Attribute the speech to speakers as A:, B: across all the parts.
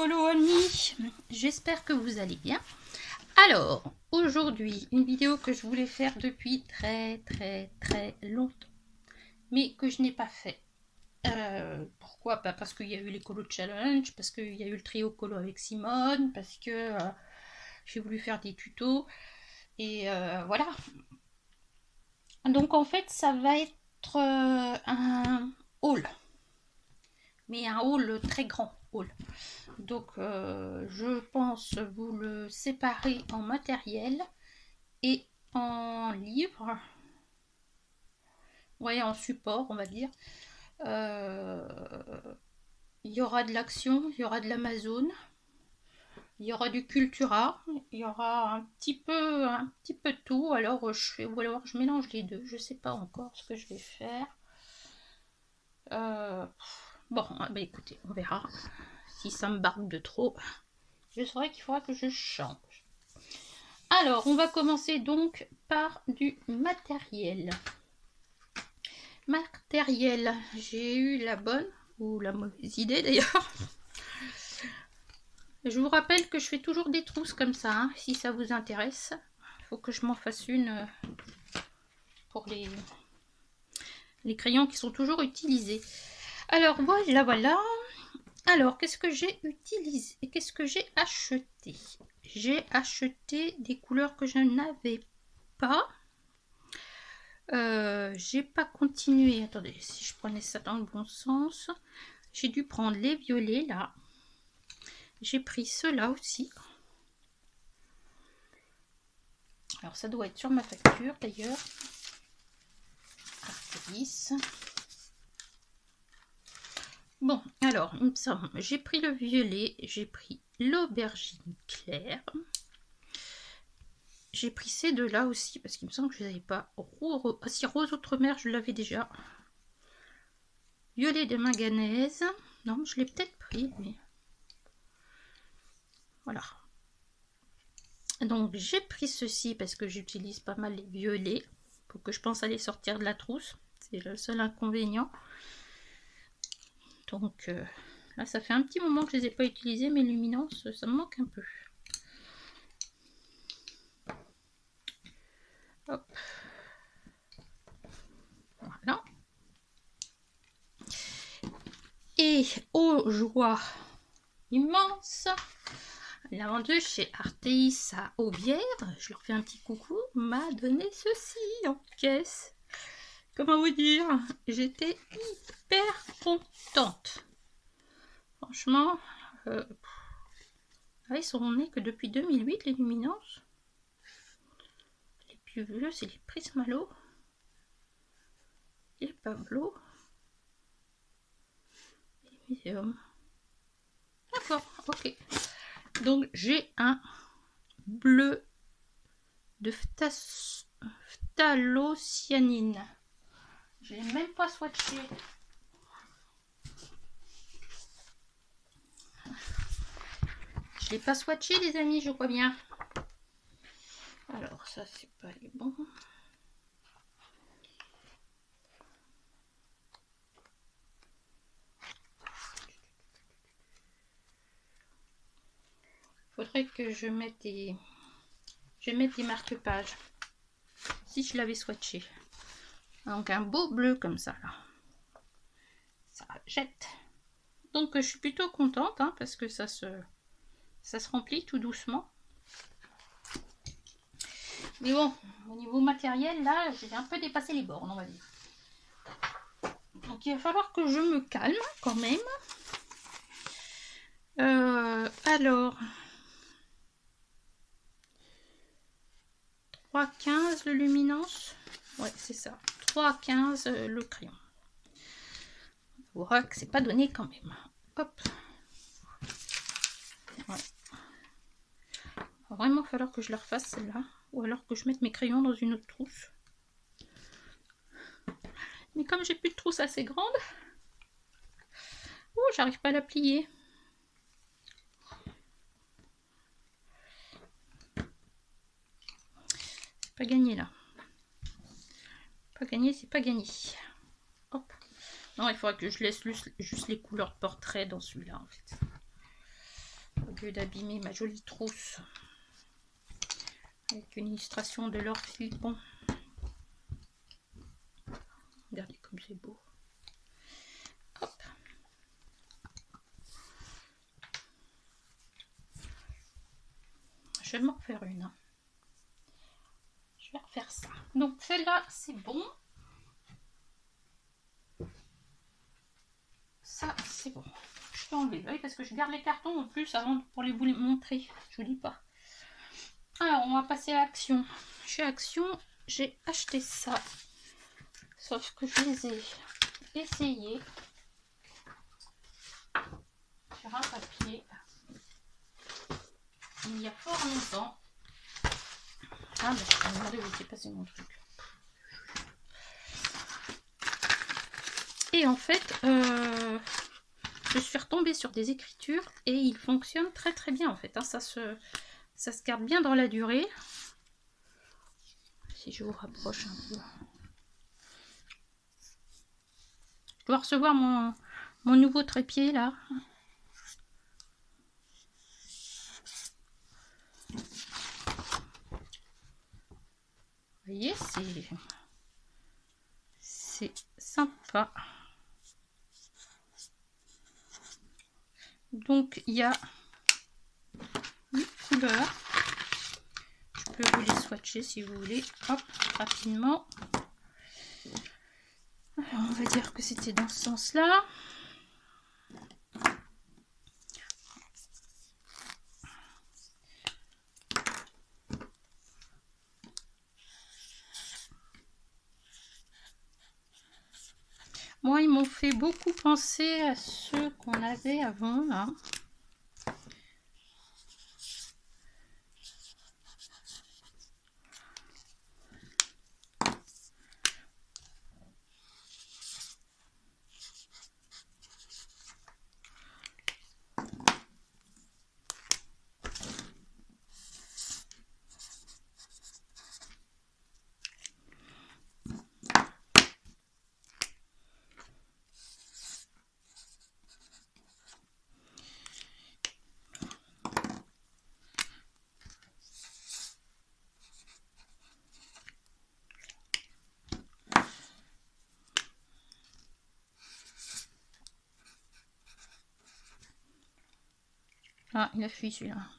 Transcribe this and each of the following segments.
A: colo amis, j'espère que vous allez bien. Alors, aujourd'hui, une vidéo que je voulais faire depuis très longtemps, mais que je n'ai pas fait. Pourquoi? Parce qu'il y a eu les colo challenge, parce qu'il y a eu le trio colo avec Simone, parce que j'ai voulu faire des tutos, et voilà. Donc en fait, ça va être un haul, mais un haul très grand haul. Donc je pense vous le séparer en matériel et en livres, ouais, en support on va dire. Il y aura de l'Action, il y aura de l'Amazon, il y aura du Cultura, il y aura un petit peu de tout. Alors je mélange les deux, je sais pas encore ce que je vais faire. Bon, bah écoutez, on verra. Si ça me barbe de trop, je saurais qu'il faudra que je change. Alors, on va commencer donc par du matériel. Matériel, j'ai eu la bonne ou la mauvaise idée d'ailleurs. Je vous rappelle que je fais toujours des trousses comme ça, hein, si ça vous intéresse. Il faut que je m'en fasse une pour les crayons qui sont toujours utilisés. Alors, voilà. Alors, qu'est-ce que j'ai utilisé? Qu'est-ce que j'ai acheté? J'ai acheté des couleurs que je n'avais pas. J'ai pas continué. Attendez, si je prenais ça dans le bon sens, j'ai dû prendre les violets là. J'ai pris ceux-là aussi. Alors, ça doit être sur ma facture d'ailleurs. Artélis. Bon, alors, il me semble, j'ai pris le violet, j'ai pris l'aubergine claire. J'ai pris ces deux-là aussi, parce qu'il me semble que je ne les avais pas. Ah si, rose outre-mer, je l'avais déjà. Violet de manganèse. Non, je l'ai peut-être pris, mais... Voilà. Donc, j'ai pris ceci, parce que j'utilise pas mal les violets. Pour que je pense à les sortir de la trousse. C'est le seul inconvénient. Donc, là, ça fait un petit moment que je ne les ai pas utilisés, mais luminance, ça me manque un peu. Hop. Voilà. Et aux joies immenses, la vendeuse chez Artéis à Aubière, je leur fais un petit coucou, m'a donné ceci en caisse. Comment vous dire, j'étais hyper contente. Franchement, ils sont nés que depuis 2008, les luminances. Les plus vieux, c'est les Prismalo. Les Pablo. Les Muséum. D'accord, ok. Donc j'ai un bleu de phthalocyanine. Je l'ai même pas swatché. Je l'ai pas swatché les amis, je crois bien. Alors ça c'est pas les bons. Faudrait que je mette des marque-pages. Si je l'avais swatché. Donc un beau bleu comme ça là. Ça jette. Donc je suis plutôt contente hein, parce que ça se remplit tout doucement. Mais bon, au niveau matériel là, j'ai un peu dépassé les bornes on va dire. Donc il va falloir que je me calme quand même. Alors 3,15 le luminance. Ouais, c'est ça. 3,15 le crayon. On voit que c'est pas donné quand même. Hop. Ouais. Il va vraiment falloir que je la refasse celle-là. Ou alors que je mette mes crayons dans une autre trousse. Mais comme j'ai plus de trousse assez grande, j'arrive pas à la plier. C'est pas gagné là. Pas gagné, c'est pas gagné. Hop. Non, il faudra que je laisse juste les couleurs portrait dans celui-là en fait. au lieu d'abîmer ma jolie trousse avec une illustration de Laure Philippon. Regardez comme c'est beau. Hop. Je vais m'en refaire une. Je vais refaire ça. Donc celle-là, c'est bon. Ça, c'est bon. Je peux enlever l'œil parce que je garde les cartons en plus avant pour les vous les montrer. Je vous dis pas. Alors, on va passer à Action. Chez Action, j'ai acheté ça. Sauf que je les ai essayés sur un papier il y a fort longtemps. Ah, mais je vais demander où s'est passé mon truc. Et en fait, je suis retombée sur des écritures et ils fonctionnent très très bien en fait. Hein. Ça se garde bien dans la durée. Si je vous rapproche un peu. Je dois recevoir mon nouveau trépied là. Vous voyez, c'est sympa. Donc il y a 8 couleurs. Je peux vous les swatcher si vous voulez. Hop, rapidement. Alors, on va dire que c'était dans ce sens-là. Moi, ils m'ont fait beaucoup penser à ceux qu'on avait avant, là. Ah, il a fui celui-là.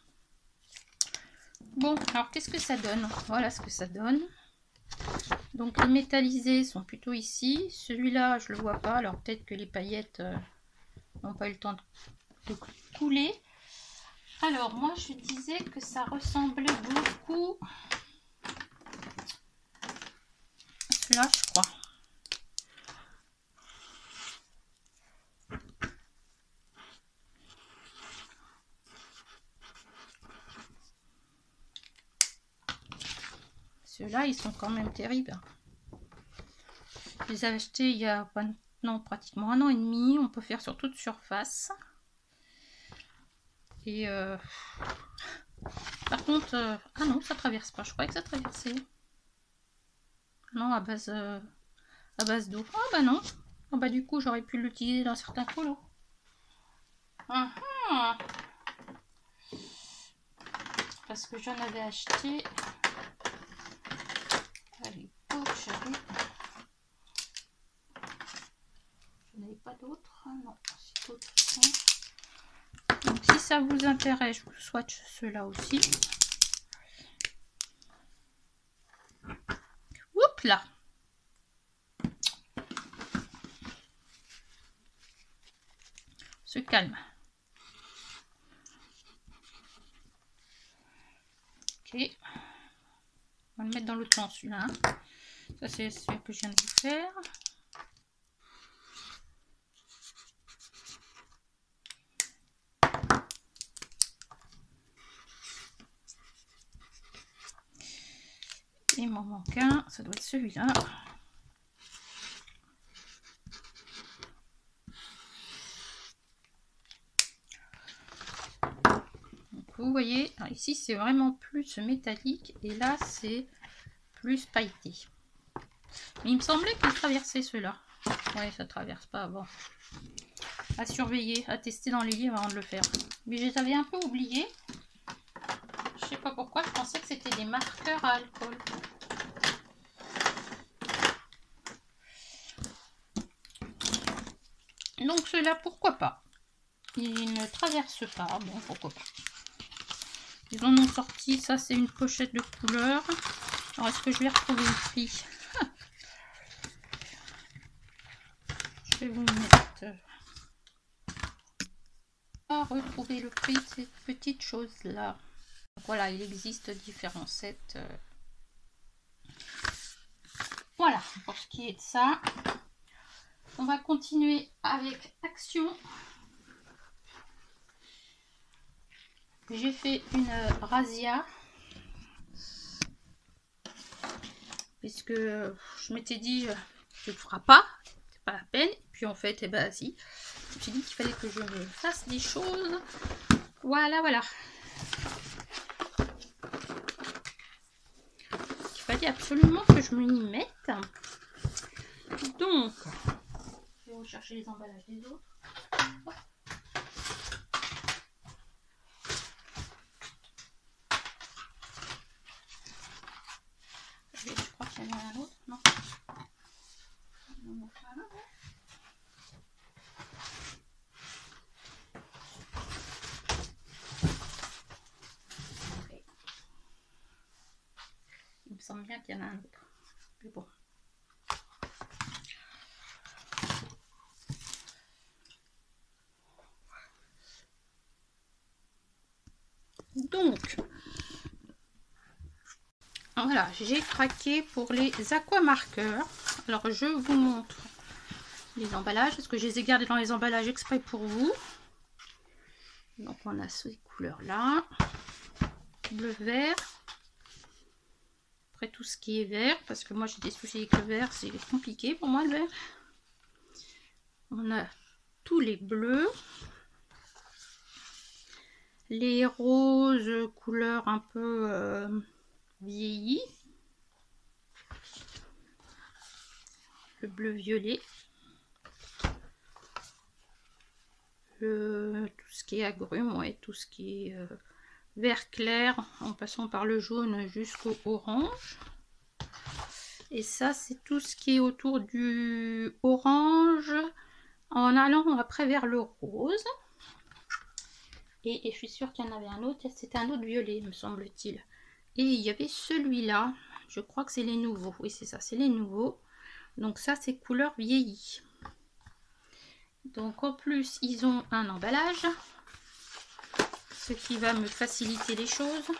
A: Bon, alors qu'est-ce que ça donne? Voilà ce que ça donne. Donc les métallisés sont plutôt ici. Celui-là, je le vois pas. Alors peut-être que les paillettes n'ont pas eu le temps de couler. Alors moi, je disais que ça ressemblait beaucoup à celui-là, je crois. Ceux-là, ils sont quand même terribles. Je les ai achetés il y a maintenant pratiquement 1 an et demi. On peut faire sur toute surface. Et par contre, ah non, ça traverse pas. Je croyais que ça traversait. Non, à base d'eau. Ah bah non. Ah bah du coup, j'aurais pu l'utiliser dans certains colos. Parce que j'en avais acheté à l'époque. Je n'avais pas d'autres. Non, c'est d'autres. Donc si ça vous intéresse, je vous swatch ceux-là aussi. Oups là. Se calme. Ok. On va le mettre dans l'autre sens celui-là. Ça c'est celui que je viens de vous faire. Il m'en manque un, ça doit être celui-là. Vous voyez, ici c'est vraiment plus métallique et là c'est plus pailleté. Mais il me semblait qu'il traversait ceux-là. Ouais, ça traverse pas avant. à surveiller, à tester dans les livres avant de le faire. Mais je les avais un peu oubliés. Je sais pas pourquoi, je pensais que c'était des marqueurs à alcool. Donc ceux-là, pourquoi pas? Ils ne traversent pas, bon pourquoi pas. Ils en ont sorti, ça c'est une pochette de couleurs. Alors est-ce que je vais retrouver le prix? Je vais vous mettre à retrouver le prix de cette petite chose là. Voilà, il existe différents sets. Voilà, pour ce qui est de ça. On va continuer avec Action. J'ai fait une razzia. Puisque je m'étais dit, tu ne le feras pas, c'est pas la peine. Et puis en fait, eh ben si. Je me suis dit qu'il fallait que je me fasse des choses. Voilà, voilà. Il fallait absolument que je m'y mette. Donc, je vais rechercher les emballages des autres. Hop. Je crois qu'il y en a un autre, non? Okay. Il me semble bien qu'il y en a un autre. Mais bon. Donc, voilà, j'ai craqué pour les aquamarqueurs. Alors, je vous montre les emballages, parce que je les ai gardés dans les emballages exprès pour vous. Donc, on a ces couleurs-là. Bleu, vert. Après, tout ce qui est vert, parce que moi, j'ai des soucis avec le vert, c'est compliqué pour moi, le vert. On a tous les bleus. Les roses, couleur un peu vieilli, le bleu violet, tout ce qui est agrumes, ouais, tout ce qui est vert clair en passant par le jaune jusqu'au orange. Et ça c'est tout ce qui est autour du orange en allant après vers le rose. Et je suis sûre qu'il y en avait un autre, c'était un autre violet me semble-t-il. Et il y avait celui-là, je crois que c'est les nouveaux, oui c'est ça, c'est les nouveaux. Donc ça c'est couleur vieillie. Donc en plus ils ont un emballage, ce qui va me faciliter les choses.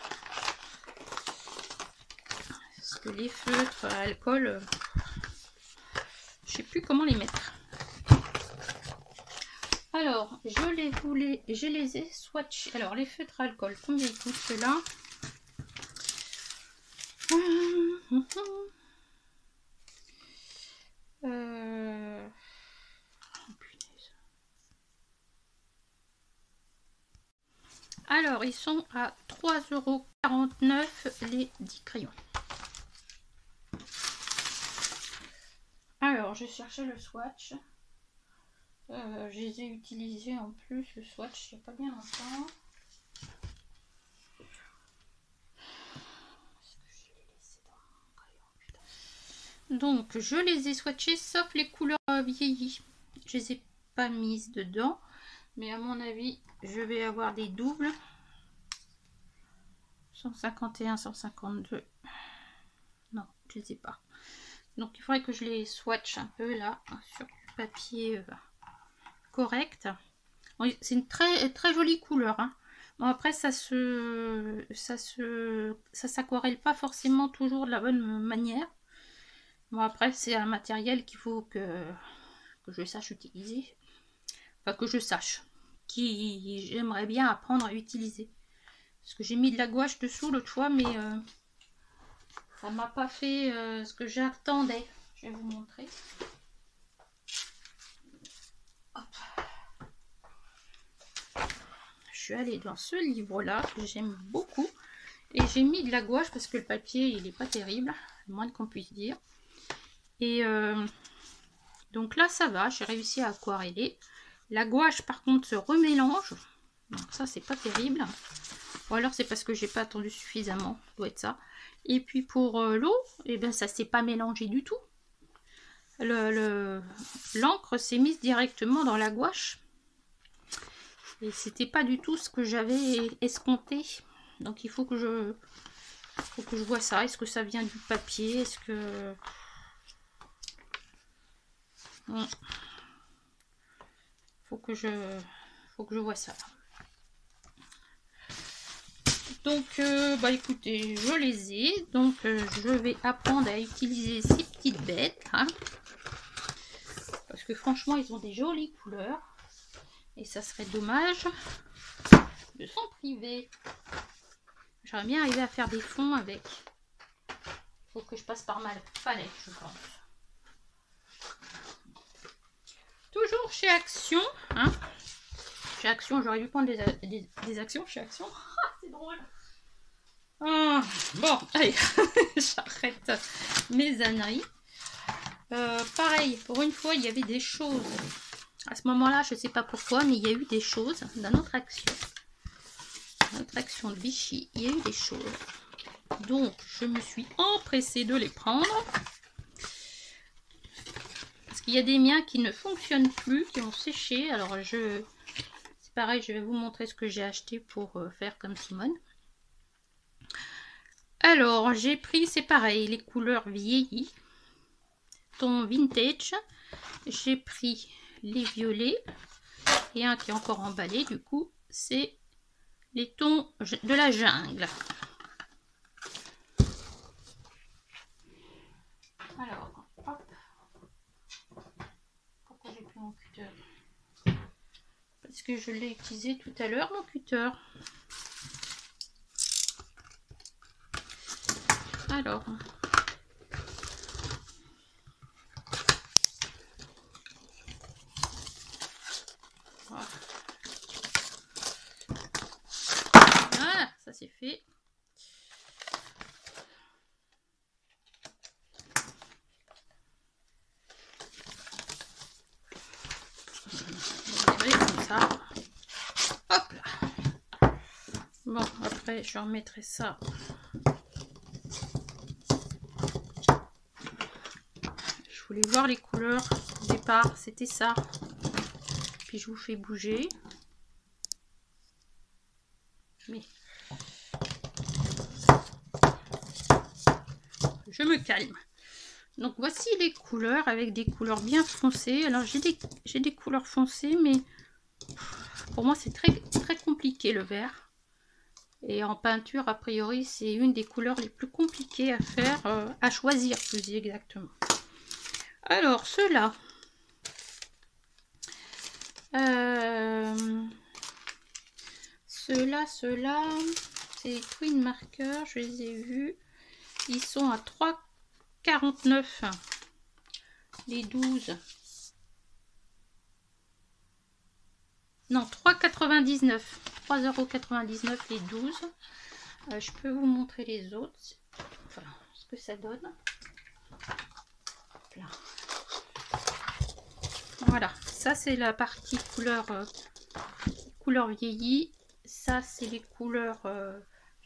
A: Parce que les feutres à alcool, je sais plus comment les mettre. Alors je les ai swatchés. Alors les feutres à alcool, combien ils coûtent ceux-là? Alors, ils sont à 3,49 € les 10 crayons. Alors, je cherchais le swatch. Je les ai utilisés en plus, le swatch, il n'y a pas bien longtemps. Donc, je les ai swatchés, sauf les couleurs vieillies. Je les ai pas mises dedans. Mais à mon avis, je vais avoir des doubles. 151, 152. Non, je les ai pas. Donc il faudrait que je les swatch un peu là sur du papier correct. C'est une très jolie couleur. Hein. Bon après ça s'aquarelle pas forcément toujours de la bonne manière. Bon après c'est un matériel qu'il faut que je sache utiliser. Enfin que je sache. Qui j'aimerais bien apprendre à utiliser. Parce que j'ai mis de la gouache dessous l'autre fois mais ça m'a pas fait ce que j'attendais. Je vais vous montrer. Hop. Je suis allée dans ce livre là que j'aime beaucoup. Et j'ai mis de la gouache parce que le papier il est pas terrible. Le moins qu'on puisse dire. Et donc là ça va. J'ai réussi à aquareller. La gouache par contre se remélange. Donc ça c'est pas terrible. Ou alors c'est parce que j'ai pas attendu suffisamment. Ça doit être ça. Et puis pour l'eau, et bien ça s'est pas mélangé du tout. L'encre s'est mise directement dans la gouache. Et c'était pas du tout ce que j'avais escompté. Donc il faut que je vois ça. Est-ce que ça vient du papier? Est-ce que... Faut que je vois ça. Donc bah écoutez, je les ai. Donc je vais apprendre à utiliser ces petites bêtes. Hein, parce que franchement, ils ont des jolies couleurs. Et ça serait dommage de s'en priver. J'aimerais bien arriver à faire des fonds avec. Il faut que je passe par ma palette, je pense. Toujours chez Action. Hein. Chez Action, j'aurais dû prendre des actions chez Action. C'est drôle. Ah, bon, allez, j'arrête mes âneries. Pareil, pour une fois, il y avait des choses. À ce moment-là, je ne sais pas pourquoi, mais il y a eu des choses dans notre Action. Notre Action de Vichy, il y a eu des choses. Donc, je me suis empressée de les prendre. Parce qu'il y a des miens qui ne fonctionnent plus, qui ont séché. Alors, c'est pareil, je vais vous montrer ce que j'ai acheté pour faire comme Simone. Alors, j'ai pris, c'est pareil, les couleurs vieillies. Ton vintage. J'ai pris les violets. Et un qui est encore emballé, du coup, c'est les tons de la jungle. Alors, hop. Pourquoi j'ai pris mon cutter? Parce que je l'ai utilisé tout à l'heure, mon cutter. Alors. Voilà, ça c'est fait. Comme ça. Hop là. Bon, après je remettrai ça. Je voulais voir les couleurs. Au départ, c'était ça. Puis je vous fais bouger. Mais je me calme. Donc voici les couleurs avec des couleurs bien foncées. Alors j'ai des couleurs foncées, mais pour moi c'est très compliqué le vert. Et en peinture, a priori, c'est une des couleurs les plus compliquées à faire, à choisir plus exactement. Alors ceux-là. Ceux-là, c'est les Twin Markers, je les ai vus. Ils sont à 3,49 les 12. Non, 3,99. 3,99 € les 12. Je peux vous montrer les autres. Enfin, ce que ça donne. Là. Voilà, ça c'est la partie couleur, couleur vieillie. Ça c'est les couleurs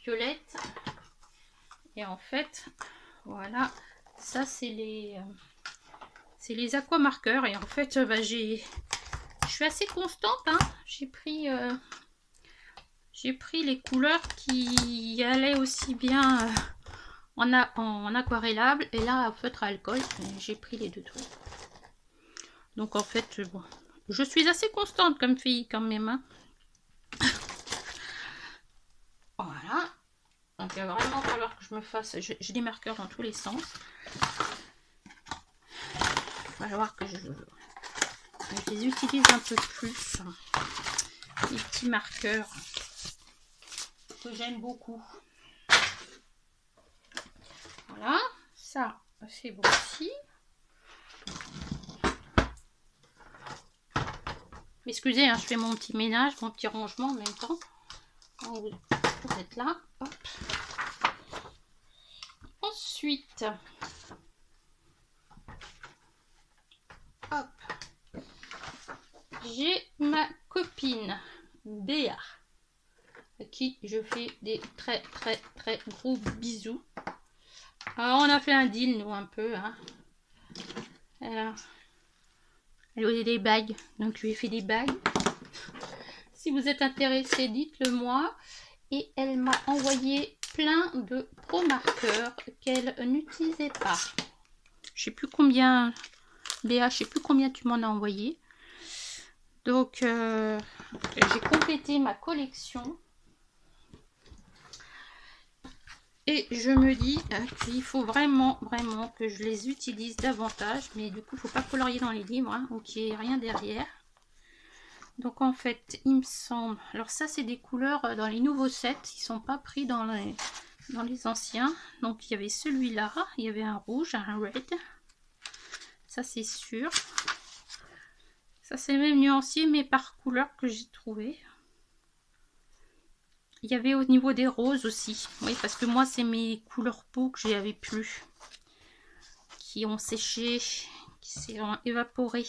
A: violettes. Et en fait, voilà, ça c'est les aquamarqueurs. Et en fait, bah, je suis assez constante. Hein. J'ai pris les couleurs qui allaient aussi bien en aquarellable. Et là, en feutre à alcool, j'ai pris les deux trucs. Donc en fait, bon, je suis assez constante comme fille quand même. Hein. Voilà. Donc il va vraiment falloir que je me fasse... J'ai des marqueurs dans tous les sens. Il va falloir que je les utilise un peu plus. Les petits marqueurs que j'aime beaucoup. Voilà. Ça, c'est bon aussi. Excusez, hein, je fais mon petit ménage, mon petit rangement en même temps. Vous êtes là. Hop. Ensuite, hop, j'ai copine Béa, à qui je fais des très gros bisous. Alors, on a fait un deal, nous, un peu. Hein. Alors, elle voulait des bagues, donc je lui ai fait des bagues. Si vous êtes intéressé, dites-le moi. Et elle m'a envoyé plein de pro marqueurs qu'elle n'utilisait pas. Je sais plus combien, Béa, je sais plus combien tu m'en as envoyé. Donc, j'ai complété ma collection. Et je me dis qu'il faut vraiment que je les utilise davantage. Mais du coup, il ne faut pas colorier dans les livres, hein, ou qu'il n'y ait rien derrière. Donc en fait, il me semble... Alors ça, c'est des couleurs dans les nouveaux sets. Ils ne sont pas pris dans les anciens. Donc il y avait celui-là. Il y avait un rouge, un red. Ça, c'est sûr. Ça, c'est même nuancier, mais par couleur que j'ai trouvé. Il y avait au niveau des roses aussi. Oui, parce que moi, c'est mes couleurs peau que j'avais plus. Qui ont séché, qui s'est évaporé.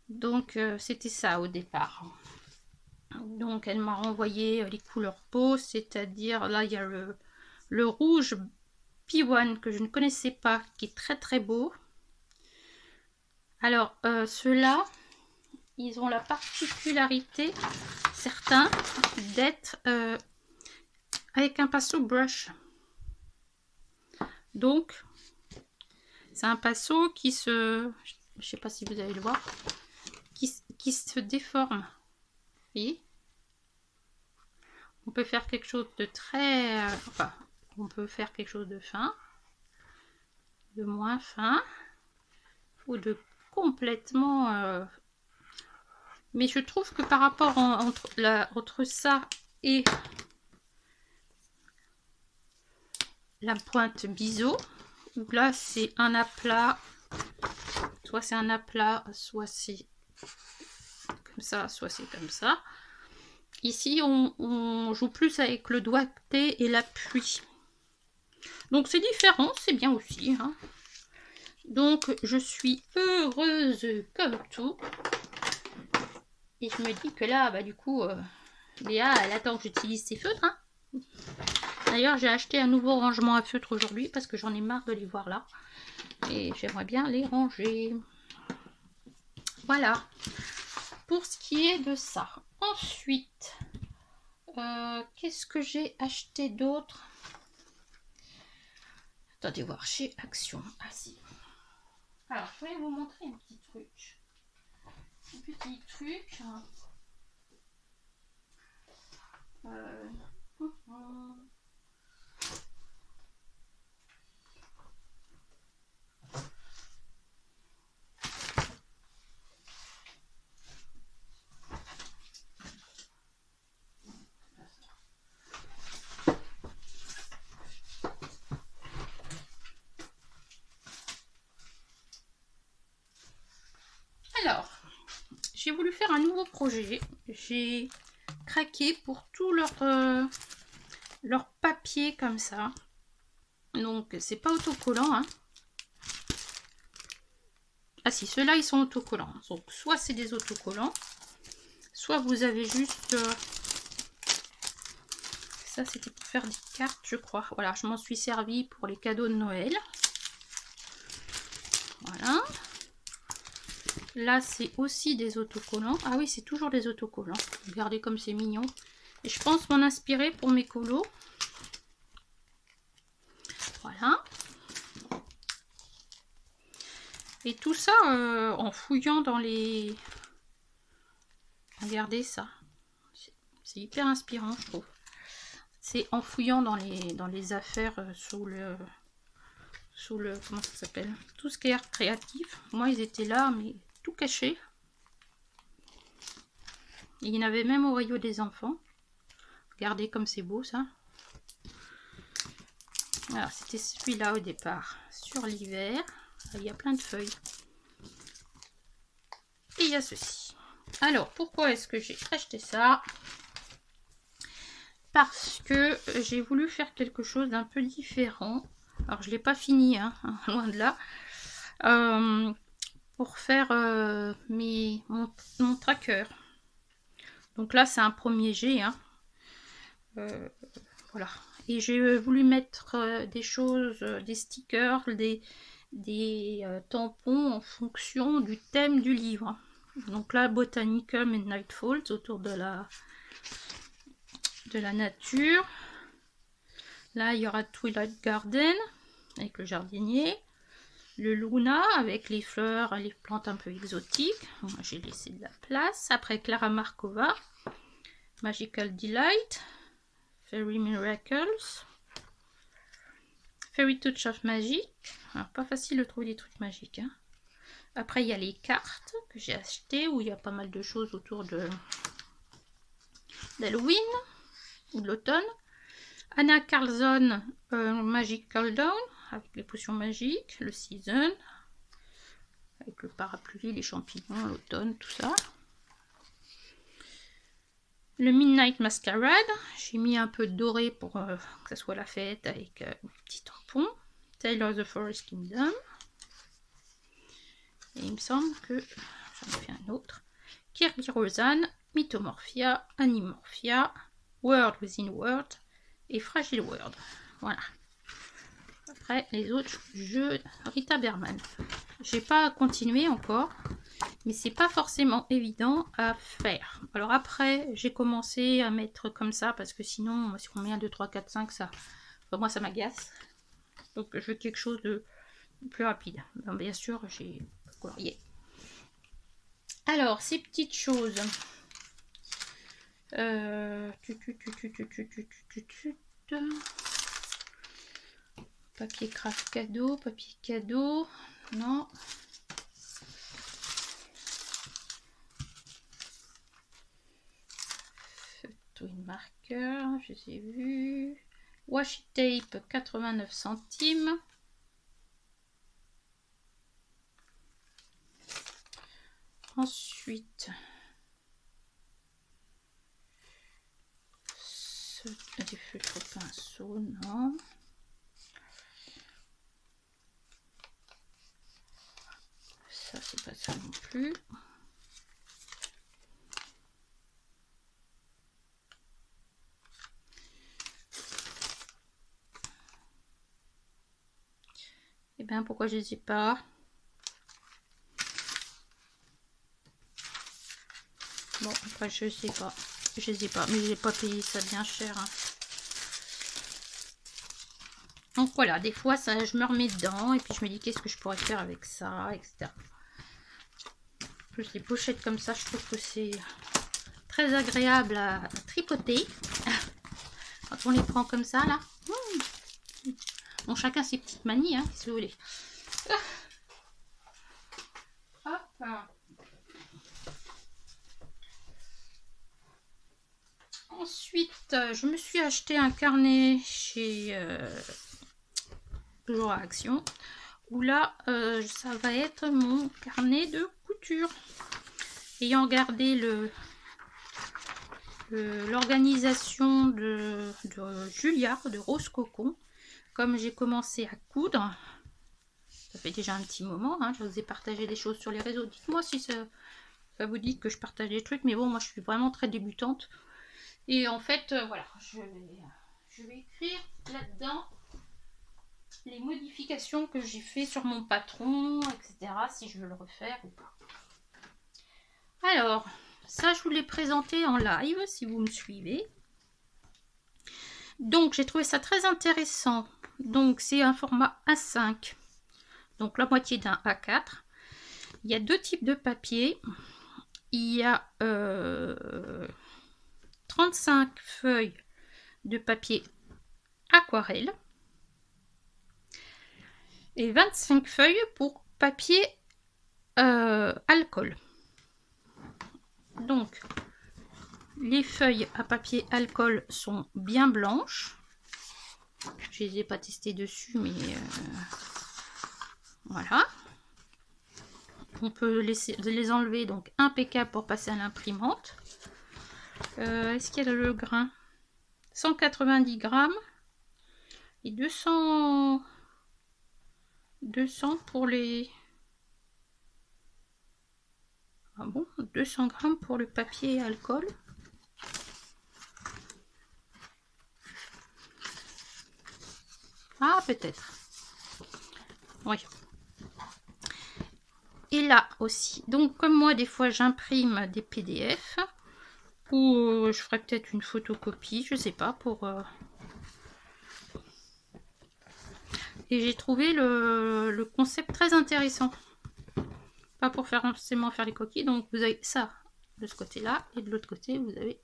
A: Donc, c'était ça au départ. Donc, elle m'a renvoyé les couleurs peau, c'est-à-dire, là, il y a le rouge P1 que je ne connaissais pas, qui est très beau. Alors, ceux-là, ils ont la particularité, certains, d'être avec un pinceau brush. Donc, c'est un pinceau qui se... Je sais pas si vous allez le voir. Qui se déforme. Vous voyez? On peut faire quelque chose de très... enfin, on peut faire quelque chose de fin, de moins fin, ou de complètement... Mais je trouve que par rapport entre ça et la pointe biseau, où là c'est un aplat, soit c'est un aplat, soit c'est comme ça, soit c'est comme ça. Ici on joue plus avec le doigté et l'appui. Donc c'est différent, c'est bien aussi. Hein. Donc je suis heureuse comme tout. Et je me dis que là, bah du coup, Léa, elle attend que j'utilise ses feutres. Hein. D'ailleurs, j'ai acheté un nouveau rangement à feutres aujourd'hui parce que j'en ai marre de les voir là. Et j'aimerais bien les ranger. Voilà. Pour ce qui est de ça. Ensuite, qu'est-ce que j'ai acheté d'autre? Attendez voir chez Action. Ah si. Alors, je vais vous montrer un petit truc. Un petit truc. Alors, j'ai voulu faire un nouveau projet. J'ai craqué pour tout leur papier comme ça. Donc, c'est pas autocollant. Hein. Ah si, ceux-là, ils sont autocollants. Donc, soit c'est des autocollants, soit vous avez juste... ça, c'était pour faire des cartes, je crois. Voilà, je m'en suis servi pour les cadeaux de Noël. Voilà. Là, c'est aussi des autocollants. Ah oui, c'est toujours des autocollants. Regardez comme c'est mignon. Et je pense m'en inspirer pour mes colos. Voilà. Et tout ça en fouillant dans les... Regardez ça. C'est hyper inspirant, je trouve. C'est en fouillant dans les affaires sous le... Comment ça s'appelle? Tout ce qui est art créatif. Moi, ils étaient là, mais tout caché. Il y en avait même au rayon des enfants. Regardez comme c'est beau, ça. Alors, c'était celui-là au départ. Sur l'hiver. Il y a plein de feuilles. Et il y a ceci. Alors, pourquoi est-ce que j'ai acheté ça? Parce que j'ai voulu faire quelque chose d'un peu différent. Alors, je ne l'ai pas fini, hein, loin de là. Pour faire mon tracker. Donc là, c'est un premier jet. Hein. Voilà. Et j'ai voulu mettre des choses, des stickers, des tampons en fonction du thème du livre. Donc là, Botanicum et Nightfalls autour de la nature. Là, il y aura Twilight Garden avec le jardinier. Le Luna avec les fleurs, les plantes un peu exotiques. J'ai laissé de la place. Après, Clara Markova. Magical Delight. Fairy Miracles. Fairy Touch of Magic. Alors, pas facile de trouver des trucs magiques. Hein. Après, il y a les cartes que j'ai achetées où il y a pas mal de choses autour d'Halloween ou de l'automne. Anna Carlson Magical Dawn avec les potions magiques, le Season avec le parapluie, les champignons, l'automne, tout ça. Le Midnight Masquerade, j'ai mis un peu de doré pour que ça soit la fête avec mes petits tampons. Tale of the Forest Kingdom. Et il me semble que j'en ai fait un autre. Kirby Rosanne, Mythomorphia, Animorphia, World Within World et Fragile World. Voilà. Après, les autres jeux, Rita Berman. J'ai pas continué encore, mais c'est pas forcément évident à faire. Alors après, j'ai commencé à mettre comme ça, parce que sinon, si on met 1, 2, 3, 4, 5, ça, enfin, moi ça m'agace. Donc je veux quelque chose de plus rapide. Ben, bien sûr, j'ai colorié. Alors, ces petites choses. Papier craft cadeau, papier cadeau. Non. Twin marker, je les ai vus. Washi tape, 89 centimes. Ensuite, des feutres pinceaux, non. Ça, c'est pas ça non plus. Et bien, pourquoi je les ai pas? Bon, après, je sais pas. Je les ai pas, mais j'ai pas payé ça bien cher. Hein. Donc voilà, des fois, ça, je me remets dedans et puis je me dis qu'est-ce que je pourrais faire avec ça, etc. En plus, les pochettes comme ça, je trouve que c'est très agréable à tripoter. Quand on les prend comme ça, là. Bon, chacun ses petites manies, hein, si vous voulez. Hop. Ensuite, je me suis acheté un carnet chez toujours à Action, où là, ça va être mon carnet de couture. Ayant regardé l'organisation de Julia, de Rose Cocon, comme j'ai commencé à coudre, ça fait déjà un petit moment, hein, je vous ai partagé des choses sur les réseaux. Dites-moi si ça vous dit que je partage des trucs, mais bon, moi je suis vraiment très débutante. Et en fait, voilà, je vais écrire là-dedans les modifications que j'ai fait sur mon patron, etc. Si je veux le refaire ou pas. Alors, ça je vous l'ai présenté en live, si vous me suivez. Donc, j'ai trouvé ça très intéressant. Donc, c'est un format A5. Donc, la moitié d'un A4. Il y a deux types de papier. Il y a 35 feuilles de papier aquarelle et 25 feuilles pour papier alcool. Donc, les feuilles à papier alcool sont bien blanches. Je les ai pas testées dessus, mais voilà. On peut les enlever, donc impeccable pour passer à l'imprimante. Est-ce qu'il y a le grain? 190 grammes et 200 pour les... Ah bon, 200 grammes pour le papier alcool. Ah, peut-être. Oui. Et là aussi. Donc, comme moi, des fois, j'imprime des PDF. Ou je ferai peut-être une photocopie, je sais pas, pour... Et j'ai trouvé le concept très intéressant. Pas pour faire forcément faire les coquilles. Donc, vous avez ça de ce côté-là. Et de l'autre côté, vous avez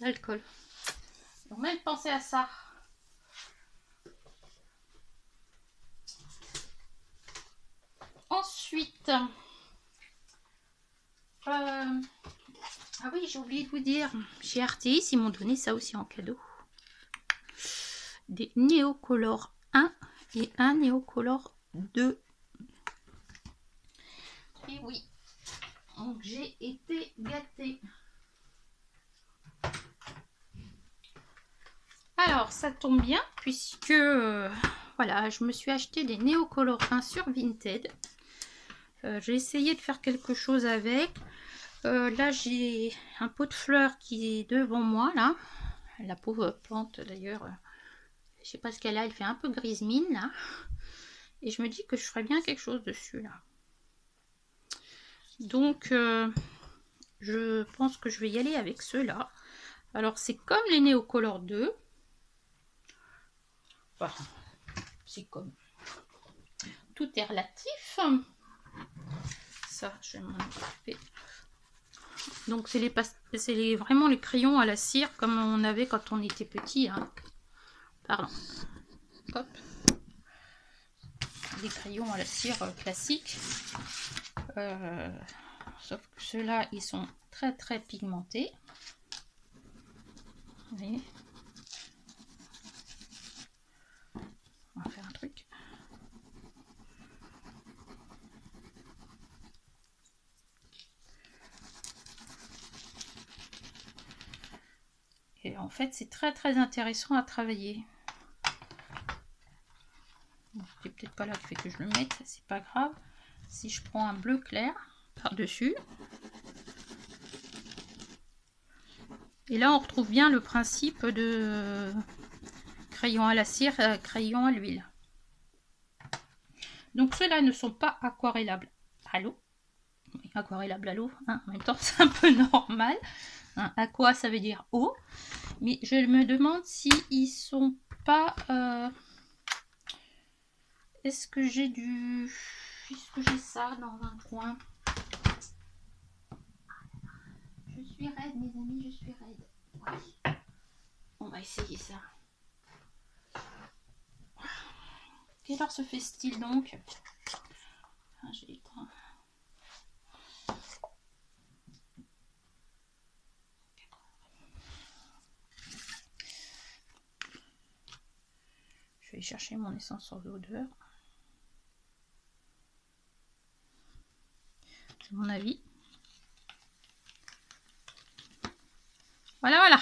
A: l'alcool. Donc, même pensez à ça. Ensuite... ah oui, j'ai oublié de vous dire, chez Artis, ils m'ont donné ça aussi en cadeau. Des Néocolor 1 et un Néocolor 2. Et oui, donc j'ai été gâtée. Alors, ça tombe bien, puisque voilà, je me suis acheté des Néocolor 1 sur Vinted. J'ai essayé de faire quelque chose avec. Là, j'ai un pot de fleurs qui est devant moi, là. La pauvre plante, d'ailleurs, je sais pas ce qu'elle a, elle fait un peu grise mine, là. Et je me dis que je ferais bien quelque chose dessus, là. Donc, je pense que je vais y aller avec ceux-là. Alors, c'est comme les Néocolor 2. Enfin, c'est comme... Tout est relatif. Ça, je vais m'en occuper. Donc, c'est vraiment les crayons à la cire comme on avait quand on était petit. Hein. Pardon. Hop. Des crayons à la cire classiques. Sauf que ceux-là, ils sont très très pigmentés. Vous voyez ? On va faire un truc. Et en fait, c'est très très intéressant à travailler. Bon, c'est peut-être pas là qu'il fait que je le mette, c'est pas grave. Si je prends un bleu clair par-dessus. Et là, on retrouve bien le principe de crayon à la cire, crayon à l'huile. Donc ceux-là ne sont pas aquarellables à l'eau. Aquarellables à l'eau, hein, en même temps c'est un peu normal. Hein, aqua ça veut dire eau. Mais je me demande si ils sont pas... Est-ce que j'ai du... Est-ce que j'ai ça dans un coin? Je suis raide mes amis, je suis raide. Oui. On va essayer ça. Quelle heure se fait-il donc? Ah, j'ai éteint. Je vais chercher mon essence sur l'odeur. C'est mon avis. Voilà, voilà.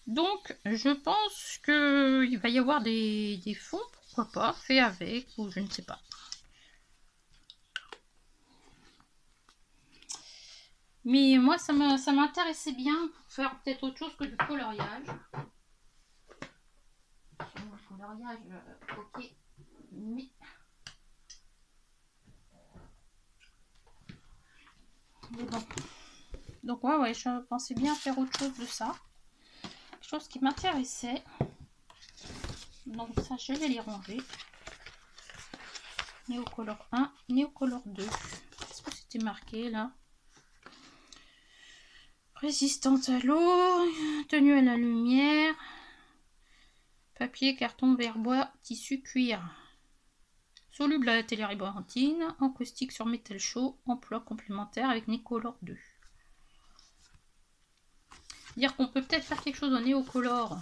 A: Donc, je pense qu'il va y avoir des fonds, pourquoi pas, faits avec, ou je ne sais pas. Mais moi, ça m'intéressait bien pour faire peut-être autre chose que du coloriage. Le coloriage, ok. Mais... bon. Donc, ouais, je pensais bien faire autre chose de ça. Quelque chose qui m'intéressait. Donc, ça, je vais les ranger. Néocolor 1, Néocolor 2. Est-ce que c'était marqué là? Résistante à l'eau, tenue à la lumière, papier, carton, verre, bois, tissu, cuir. Soluble à la télérébenthine, en caustique sur métal chaud, emploi complémentaire avec Néocolor 2. Dire qu'on peut peut-être faire quelque chose en Néocolor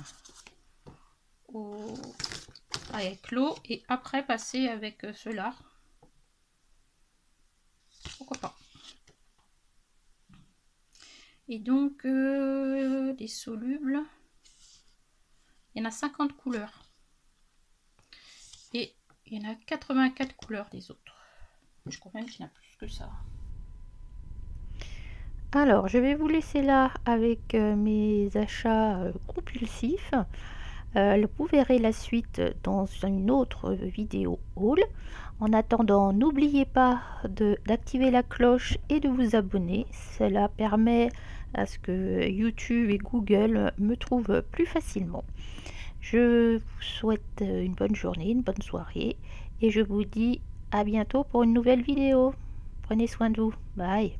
A: avec l'eau et après passer avec cela. Pourquoi pas. Et donc, les solubles, il y en a 50 couleurs. Et il y en a 84 couleurs des autres. Je crois même qu'il y en a plus que ça.
B: Alors, je vais vous laisser là avec mes achats compulsifs. Vous verrez la suite dans une autre vidéo haul. En attendant, n'oubliez pas d'activer la cloche et de vous abonner. Cela permet à ce que YouTube et Google me trouvent plus facilement. Je vous souhaite une bonne journée, une bonne soirée et je vous dis à bientôt pour une nouvelle vidéo. Prenez soin de vous. Bye.